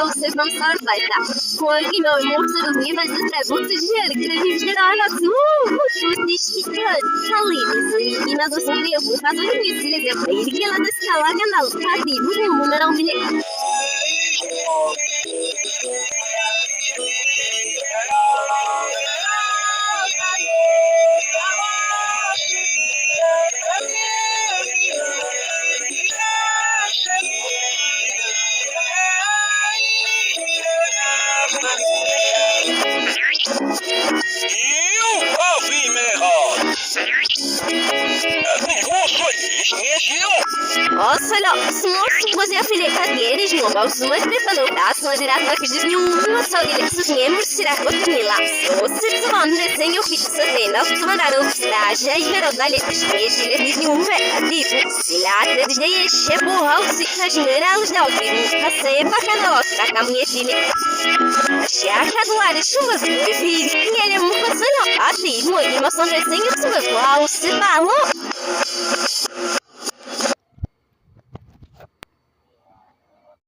vocês não sabem vai tá. Porque meu irmão se dormir vai ser você gera que deve gerar na sua disciplina ali. E nós vamos ver o caso de mim se ele vai ir que ela está lá na tá de um número um bilhete. Nossa, não, se você afiliar eles não vão suas pessoas da sua direção que diz nenhuma só direção membros será continuar. Se você não desenha o fixo cena, se mandar o estágio e ver o dali eles nenhum tipo se lá desde aí chegou ao se general da outra passei para canal para caminhar se a caduar chuvas e ele muito passando assim muito emoção desenho sobre qual se falou